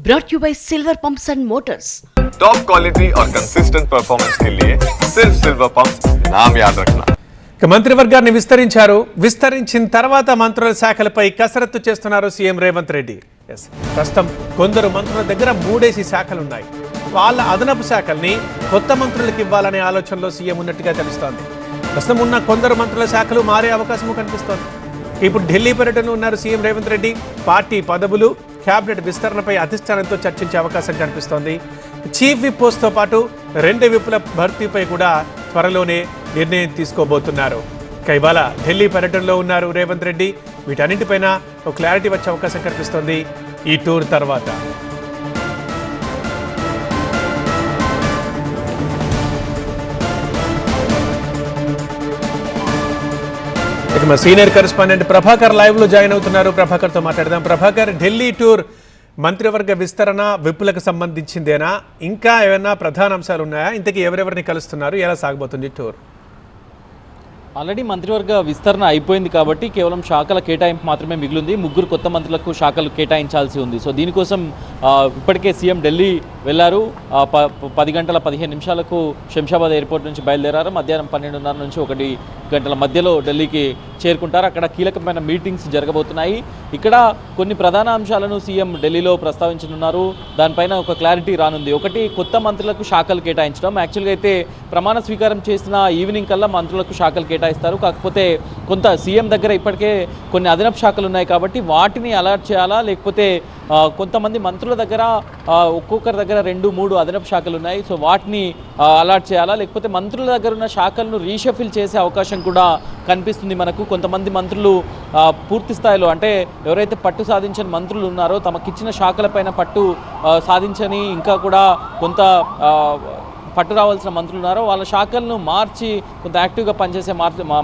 brought you by Silver Pumps and Motors. Top quality और consistent performance के लिए सिर्फ सिल्वर पंप्स नाम याद रखना. మంత్రివర్గాన్ని విస్తరించిన తర్వాత మంత్రుల శాఖలపై కసరత్తు చేస్తున్నారు సీఎం రేవంత్ రెడ్డి. ప్రస్తుతం కొందరు మంత్రుల దగ్గర 3 శాఖలున్నాయి. వాళ్ళ అదనపు శాఖల్ని కొత్త మంత్రులకు ఇవ్వాలనే ఆలోచనలో సీఎం ఉన్నట్టుగా తెలుస్తోంది. ప్రస్తుతం ఉన్న కొందరు మంత్రుల శాఖలు మారే అవకాశం కనిపిస్తోంది. ఇప్పుడు ఢిల్లీ పర్యటనలో ఉన్నారు సీఎం రేవంత్ రెడ్డి. పార్టీ పదవులు క్యాబినెట్ విస్తరణపై అధిష్టానంతో చర్చించే అవకాశం కనిపిస్తోంది. చీఫ్ విప్ పోస్ట్తో పాటు 2 విప్పుల భర్తీపై కూడా త్వరలోనే నిర్ణయం తీసుకోబోతున్నారు. ఇవాళ ఢిల్లీ పర్యటనలో ఉన్నారు రేవంత్ రెడ్డి. వీటన్నింటిపైన ఒక క్లారిటీ వచ్చే అవకాశం కనిపిస్తోంది ఈ టూర్ తర్వాత. ఇక మా సీనియర్ కరెస్పాండెంట్ ప్రభాకర్ లైవ్ లో జాయిన్ అవుతున్నారు. ప్రభాకర్తో మాట్లాడదాం. ప్రభాకర్, ఢిల్లీ టూర్ మంత్రివర్గ విస్తరణ విప్పులకు సంబంధించిందేనా? ఇంకా ఏమైనా ప్రధాన అంశాలు ఉన్నాయా? ఇంతకీ ఎవరెవరిని కలుస్తున్నారు? ఎలా సాగబోతుంది టూర్? ఆల్రెడీ మంత్రివర్గ విస్తరణ అయిపోయింది కాబట్టి కేవలం శాఖల కేటాయింపు మాత్రమే మిగిలింది. 3 కొత్త మంత్రులకు శాఖలు కేటాయించాల్సి ఉంది. సో దీనికోసం ఇప్పటికే సీఎం ఢిల్లీ వెళ్ళారు. 10 గంటల 15 నిమిషాలకు శంషాబాద్ ఎయిర్పోర్ట్ నుంచి బయలుదేరారు. మధ్యాహ్నం 12:30 నుంచి 1 గంటల మధ్యలో ఢిల్లీకి చేరుకుంటారు. అక్కడ కీలకమైన మీటింగ్స్ జరగబోతున్నాయి. ఇక్కడ కొన్ని ప్రధాన అంశాలను సీఎం ఢిల్లీలో ప్రస్తావించనున్నారు. దానిపైన ఒక క్లారిటీ రానుంది. ఒకటి, కొత్త మంత్రులకు శాఖలు కేటాయించడం. యాక్చువల్గా అయితే ప్రమాణ స్వీకారం చేసిన ఈవినింగ్ కల్లా మంత్రులకు శాఖలు కేటాయిస్తారు. కాకపోతే కొంత సీఎం దగ్గర ఇప్పటికే కొన్ని అదనపు శాఖలు ఉన్నాయి కాబట్టి వాటిని అలర్ట్ చేయాలా, లేకపోతే కొంతమంది మంత్రుల దగ్గర ఒక్కొక్కరి దగ్గర 2-3 అదనపు శాఖలు ఉన్నాయి. సో వాటిని అలర్ట్ చేయాలా, లేకపోతే మంత్రుల దగ్గర ఉన్న శాఖలను రీషఫిల్ చేసే అవకాశం కూడా కనిపిస్తుంది మనకు. కొంతమంది మంత్రులు పూర్తి స్థాయిలో, అంటే ఎవరైతే పట్టు సాధించని మంత్రులు ఉన్నారో, తమకిచ్చిన శాఖలపైన పట్టు సాధించని ఇంకా కూడా కొంత పట్టు రావాల్సిన మంత్రులు ఉన్నారో వాళ్ళ శాఖలను మార్చి కొంత యాక్టివ్గా పనిచేసే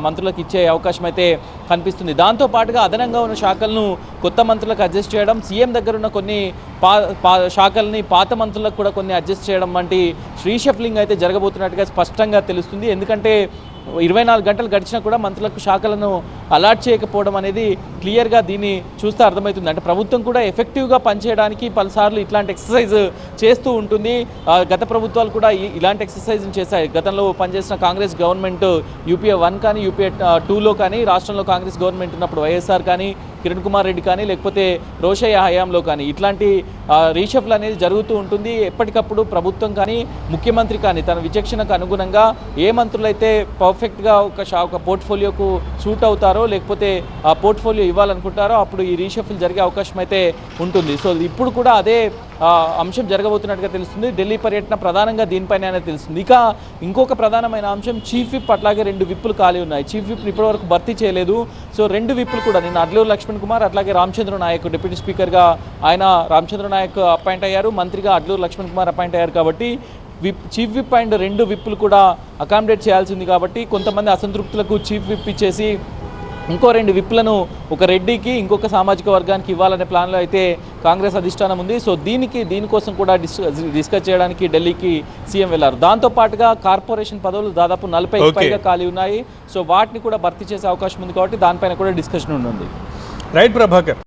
మంత్రులకు ఇచ్చే అవకాశం అయితే కనిపిస్తుంది. దాంతోపాటుగా అదనంగా ఉన్న శాఖలను కొత్త మంత్రులకు అడ్జస్ట్ చేయడం, సీఎం దగ్గర ఉన్న కొన్ని శాఖల్ని పాత మంత్రులకు కూడా కొన్ని అడ్జస్ట్ చేయడం వంటి రీషఫ్లింగ్ అయితే జరగబోతున్నట్టుగా స్పష్టంగా తెలుస్తుంది. ఎందుకంటే 24 గంటలు గడిచినా కూడా మంత్రులకు శాఖలను అలాట్ చేయకపోవడం అనేది క్లియర్గా దీన్ని చూస్తే అర్థమవుతుంది. అంటే ప్రభుత్వం కూడా ఎఫెక్టివ్గా పనిచేయడానికి పలుసార్లు ఇట్లాంటి ఎక్సర్సైజ్ చేస్తూ ఉంటుంది. గత ప్రభుత్వాలు కూడా ఇలాంటి ఎక్సర్సైజ్ని చేశాయి. గతంలో పనిచేసిన కాంగ్రెస్ గవర్నమెంట్ యూపీఏ 1 కానీ యూపీఏ 2లో కానీ, రాష్ట్రంలో కాంగ్రెస్ గవర్నమెంట్ ఉన్నప్పుడు వైఎస్ఆర్ కానీ, కిరణ్ కుమార్ రెడ్డి కానీ, లేకపోతే రోషయ్య హయాంలో కానీ ఇట్లాంటి రీషఫ్ల్ అనేది జరుగుతూ ఉంటుంది. ఎప్పటికప్పుడు ప్రభుత్వం కానీ ముఖ్యమంత్రి కానీ తన విచక్షణకు అనుగుణంగా ఏ మంత్రులైతే పర్ఫెక్ట్గా ఒక పోర్ట్ఫోలియోకు సూట్ అవుతారో, లేకపోతే ఆ పోర్ట్ఫోలియో ఇవ్వాలనుకుంటారో అప్పుడు ఈ రీషఫిల్ జరిగే అవకాశం అయితే ఉంటుంది. సో ఇప్పుడు కూడా అదే అంశం జరగబోతున్నట్టుగా తెలుస్తుంది. ఢిల్లీ పర్యటన ప్రధానంగా దీనిపైన తెలుస్తుంది. ఇక ఇంకొక ప్రధానమైన అంశం చీఫ్ విప్. అట్లాగే 2 విప్పులు ఖాళీ ఉన్నాయి. చీఫ్ విప్ ఇప్పటివరకు భర్తీ చేయలేదు. సో 2 విప్పులు కూడా నిన్న అడ్లూరు లక్ష్మణ్ కుమార్, అట్లాగే రామచంద్ర నాయక్ డిప్యూటీ స్పీకర్గా ఆయన రామచంద్ర నాయక్ అపాయింట్ అయ్యారు. మంత్రిగా అడ్లూరు లక్ష్మణ్ కుమార్ అపాయింట్ అయ్యారు. కాబట్టి చీఫ్ విప్ అండ్ 2 విప్పులు కూడా అకామిడేట్ చేయాల్సింది. కాబట్టి కొంతమంది అసంతృప్తులకు చీఫ్ విప్ ఇచ్చేసి ఇంకో 2 విప్పులను ఒక రెడ్డికి, ఇంకొక సామాజిక వర్గానికి ఇవ్వాలనే ప్లాన్లో అయితే కాంగ్రెస్ అధిష్టానం ఉంది. సో దీనికోసం కూడా డిస్కస్ చేయడానికి ఢిల్లీకి సీఎం వెళ్లారు. దాంతోపాటుగా కార్పొరేషన్ పదవులు దాదాపు 40కి పైగా ఖాళీ ఉన్నాయి. సో వాటిని కూడా భర్తీ చేసే అవకాశం ఉంది కాబట్టి దానిపైన కూడా డిస్కషన్ ఉంటుంది. రైట్ ప్రభాకర్.